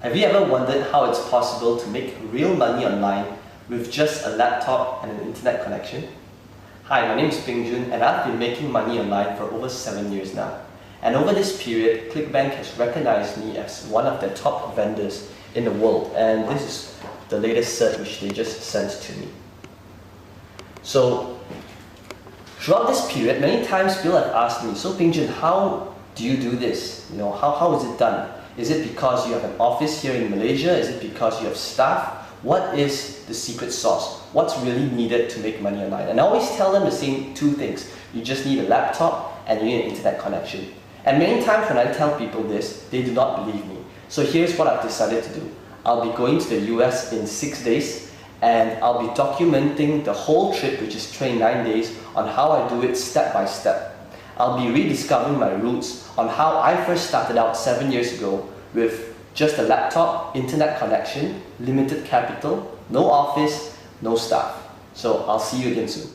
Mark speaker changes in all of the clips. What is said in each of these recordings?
Speaker 1: Have you ever wondered how it's possible to make real money online with just a laptop and an internet connection? Hi, my name is Ping Jun and I've been making money online for over 7 years now. And over this period, ClickBank has recognized me as one of their top vendors in the world, and this is the latest cert which they just sent to me. So, throughout this period, many times people have asked me, so Ping Jun, how do you do this? How is it done? Is it because you have an office here in Malaysia? Is it because you have staff? What is the secret sauce? What's really needed to make money online? And I always tell them the same two things. You just need a laptop and you need an internet connection. And many times when I tell people this, they do not believe me. So here's what I've decided to do. I'll be going to the US in 6 days, and I'll be documenting the whole trip, which is 29 days, on how I do it step by step. I'll be rediscovering my roots on how I first started out 7 years ago with just a laptop, internet connection, limited capital, no office, no staff. So I'll see you again soon.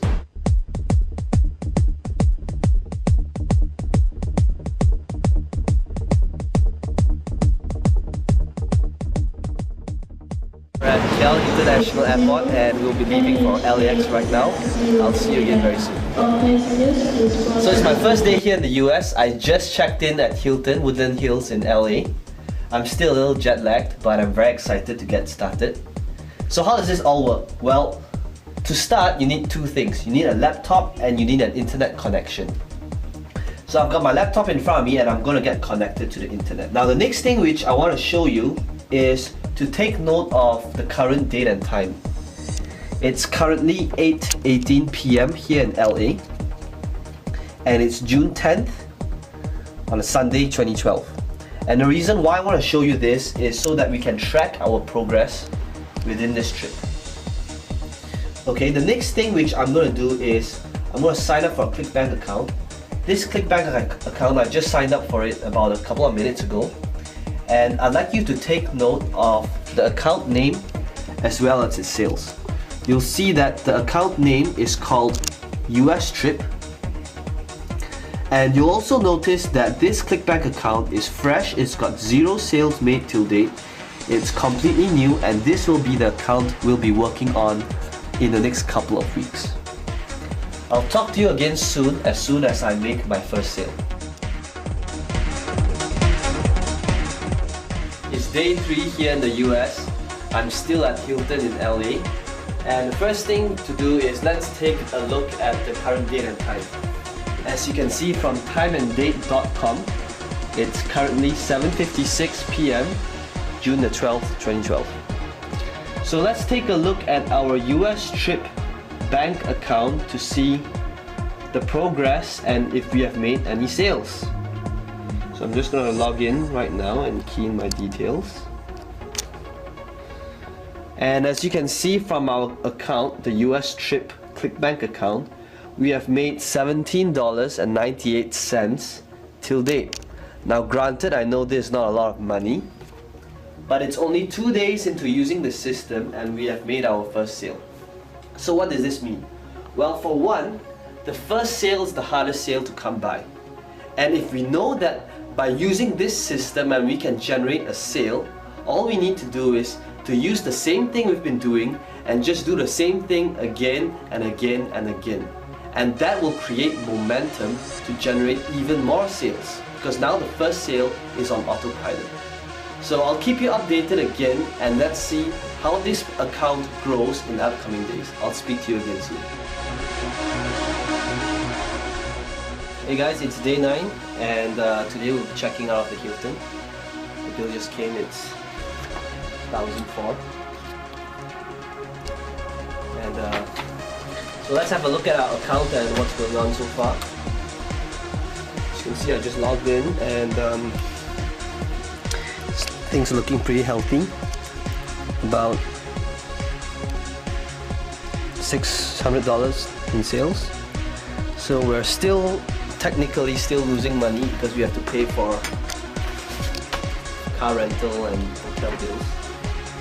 Speaker 1: We're at KL International Airport and we'll be leaving for LAX right now. I'll see you again very soon. So it's my first day here in the US. I just checked in at Hilton, Woodland Hills in LA. I'm still a little jet lagged, but I'm very excited to get started. So how does this all work? Well, to start, you need two things. You need a laptop and you need an internet connection. So I've got my laptop in front of me and I'm going to get connected to the internet. Now the next thing which I want to show you is to take note of the current date and time. It's currently 8:18 p.m. here in LA and it's June 10th on a Sunday 2012. And the reason why I want to show you this is so that we can track our progress within this trip. Okay, the next thing which I'm going to do is I'm going to sign up for a ClickBank account. This ClickBank account, I just signed up for it about a couple of minutes ago. And I'd like you to take note of the account name as well as its sales. You'll see that the account name is called US Trip. And you'll also notice that this ClickBank account is fresh, it's got 0 sales made till date, it's completely new, and this will be the account we'll be working on in the next couple of weeks. I'll talk to you again soon as I make my first sale. It's day 3 here in the US. I'm still at Hilton in LA. And the first thing to do is let's take a look at the current date and time. As you can see from timeanddate.com, it's currently 7:56 p.m. June the 12th, 2012. So let's take a look at our US Trip bank account to see the progress and if we have made any sales. So I'm just going to log in right now and key in my details. And as you can see from our account, the US Trip ClickBank account, we have made $17.98 till date. Now granted, I know this is not a lot of money, but it's only 2 days into using the system and we have made our first sale. So what does this mean? Well, for one, the first sale is the hardest sale to come by. And if we know that by using this system and we can generate a sale, all we need to do is to use the same thing we've been doing and just do the same thing again and again and again. And that will create momentum to generate even more sales, because now the first sale is on autopilot. So I'll keep you updated again and let's see how this account grows in the upcoming days. I'll speak to you again soon. Hey guys, it's day 9 and today we'll be checking out of the Hilton. The bill just came, it's 1,004. And so let's have a look at our account and what's going on so far. As you can see, I just logged in and things are looking pretty healthy. About $600 in sales. So we're technically still losing money because we have to pay for car rental and hotel bills.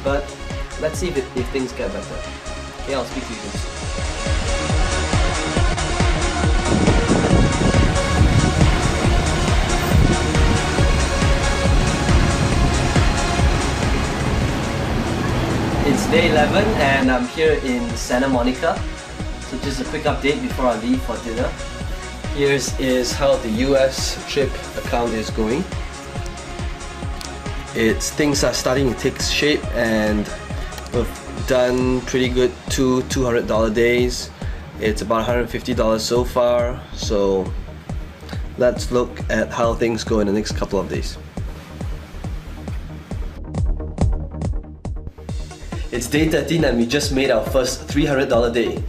Speaker 1: But let's see if things get better. Okay, I'll speak to you soon. It's day 11 and I'm here in Santa Monica. So just a quick update before I leave for dinner. Here is how the US trip account is going. Things are starting to take shape and we've done pretty good two $200 days. It's about $150 so far. So let's look at how things go in the next couple of days. It's day 13 and we just made our first $300 day.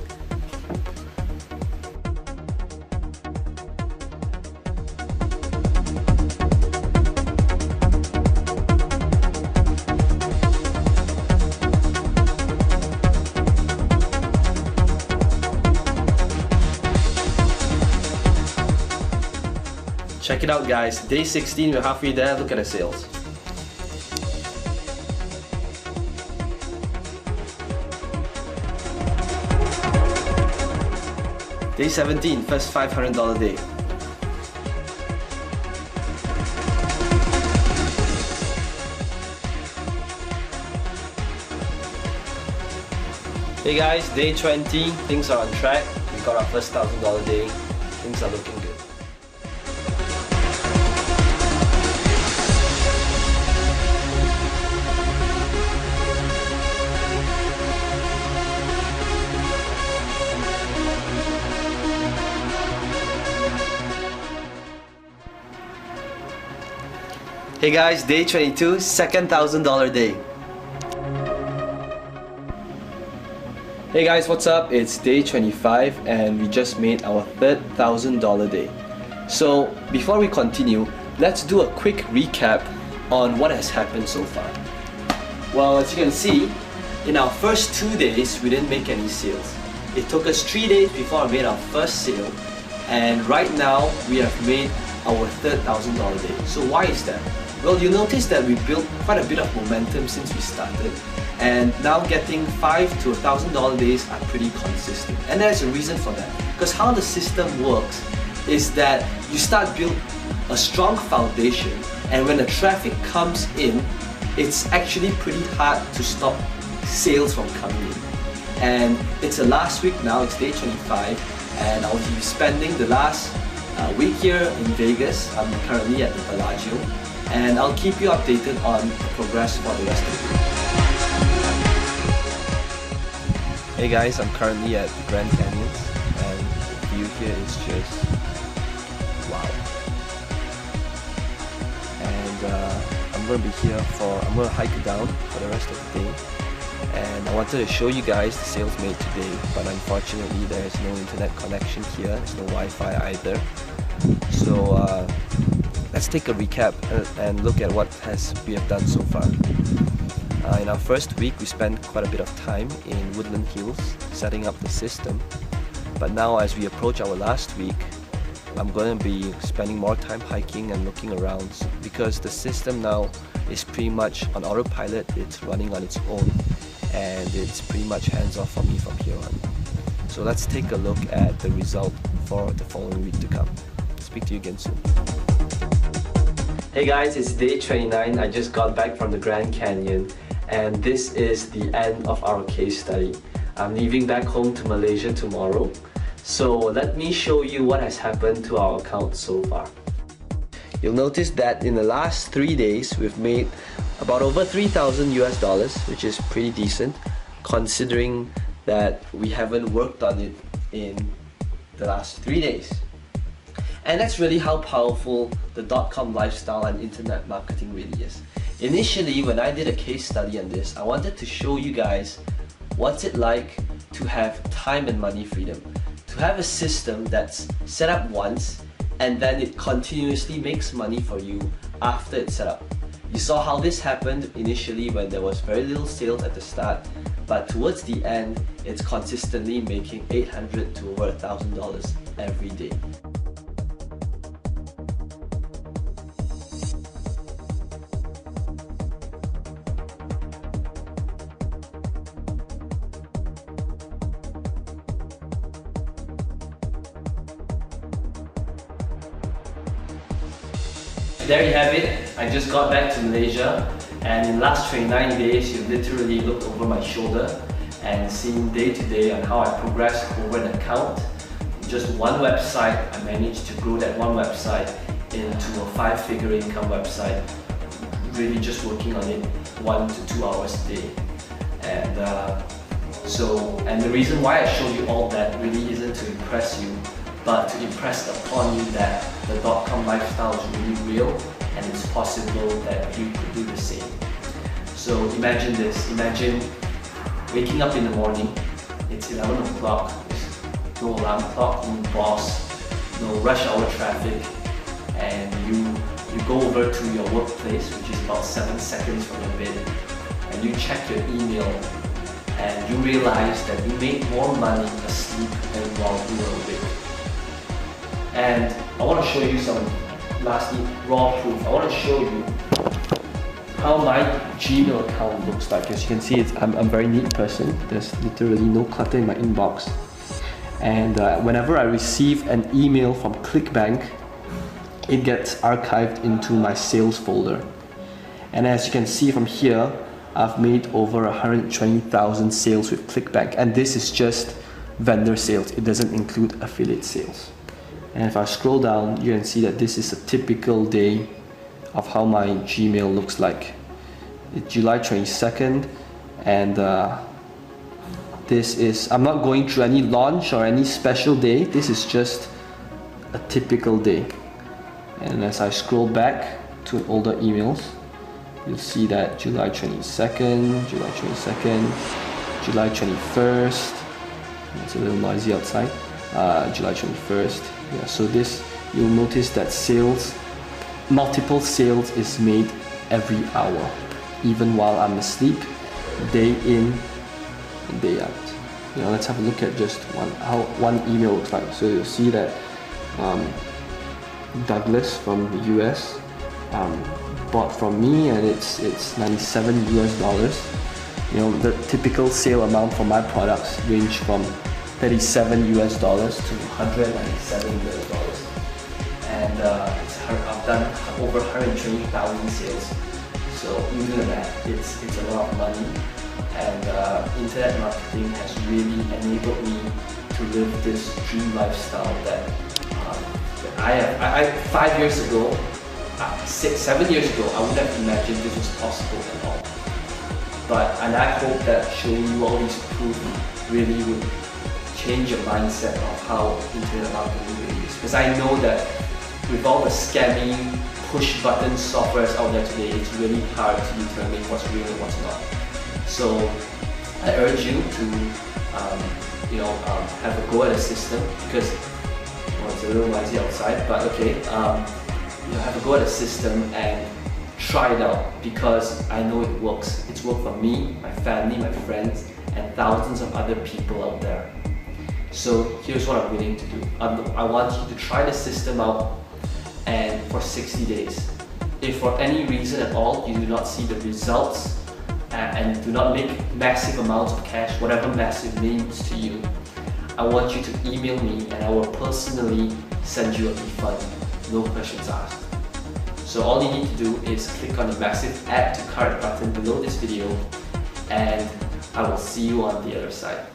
Speaker 1: Check it out guys, day 16, we're halfway there, look at the sales. Day 17, first $500 day. Hey guys, day 20, things are on track. We got our first $1,000 day. Things are looking good. Hey guys, day 22, second $1,000 day. Hey guys, what's up? It's day 25 and we just made our third $1,000 day. So before we continue, let's do a quick recap on what has happened so far. Well, as you can see, in our first 2 days, we didn't make any sales. It took us 3 days before I made our first sale, and right now we have made our third $1,000 day. So why is that? Well, you notice that we built quite a bit of momentum since we started, and now getting $5 to $1,000 days are pretty consistent. And there's a reason for that. Because how the system works is that you start build a strong foundation, and when the traffic comes in, it's actually pretty hard to stop sales from coming in. And it's the last week now, it's day 25, and I'll be spending the last week here in Vegas. I'm currently at the Bellagio, and I'll keep you updated on the progress for the rest of the week. Hey guys, I'm currently at the Grand Canyons, and the view here is just wow. And I'm going to be here I'm going to hike down for the rest of the day. And I wanted to show you guys the sales made today, but unfortunately there is no internet connection here, there's no Wi-Fi either. So let's take a recap and look at what we have done so far. In our first week, we spent quite a bit of time in Woodland Hills setting up the system. But now as we approach our last week, I'm going to be spending more time hiking and looking around because the system now is pretty much on autopilot. It's running on its own and it's pretty much hands-off for me from here on. So let's take a look at the result for the following week to come. Speak to you again soon. Hey guys, it's day 29. I just got back from the Grand Canyon, and this is the end of our case study. I'm leaving back home to Malaysia tomorrow. So let me show you what has happened to our account so far. You'll notice that in the last 3 days, we've made about over $3,000 US, which is pretty decent considering that we haven't worked on it in the last 3 days. And that's really how powerful the .com lifestyle and internet marketing really is. Initially, when I did a case study on this, I wanted to show you guys what's it like to have time and money freedom. To have a system that's set up once and then it continuously makes money for you after it's set up. You saw how this happened initially when there was very little sales at the start, but towards the end, it's consistently making $800 to over $1,000 every day. There you have it. I just got back to Malaysia And in the last 29 days, you literally looked over my shoulder and seen day to day on how I progressed over an account. Just one website, I managed to grow that one website into a 5-figure income website, really just working on it 1 to 2 hours a day. And the reason why I showed you all that really isn't to impress you, but to impress upon you that the .com lifestyle is really real and it's possible that you could do the same. So imagine this, imagine waking up in the morning, it's 11 o'clock, there's no alarm clock, no boss, no rush hour traffic, and you go over to your workplace, which is about 7 seconds from your bed, and you check your email, and you realize that you made more money asleep than while you were awake. And I want to show you some, lastly, raw proof. I want to show you how my Gmail account looks like. As you can see, I'm a very neat person. There's literally no clutter in my inbox. And whenever I receive an email from ClickBank, it gets archived into my sales folder. And as you can see from here, I've made over 120,000 sales with ClickBank, and this is just vendor sales. It doesn't include affiliate sales. And if I scroll down, you can see that this is a typical day of how my Gmail looks like. It's July 22nd, and this is, I'm not going through any launch or any special day. This is just a typical day. And as I scroll back to older emails, you'll see that July 22nd, July 22nd, July 21st, it's a little noisy outside, July 21st, yeah, so this, you'll notice that sales, multiple sales is made every hour, even while I'm asleep, day in and day out. You know, let's have a look at just how one email looks like. So you'll see that Douglas from the US bought from me, and it's $97 US. You know, the typical sale amount for my products range from $37 US to $197 US. And I've done over 120,000 sales. So you do that, it's a lot of money. And internet marketing has really enabled me to live this dream lifestyle that I have. 5 years ago, 7 years ago, I wouldn't have imagined this was possible at all. And I hope that showing you all these proof really would change your mindset of how internet marketing really is. Because I know that with all the scammy push button softwares out there today, it's really hard to determine what's real and what's not. So I urge you to have a go at the system, because it's a little noisy outside, but okay, have a go at the system and try it out, because I know it works. It's worked for me, my family, my friends, and thousands of other people out there. So here's what I'm willing to do. I want you to try the system out, and for 60 days. If for any reason at all you do not see the results and do not make massive amounts of cash, whatever massive means to you, I want you to email me and I will personally send you a refund, no questions asked. So all you need to do is click on the massive add to cart button below this video, and I will see you on the other side.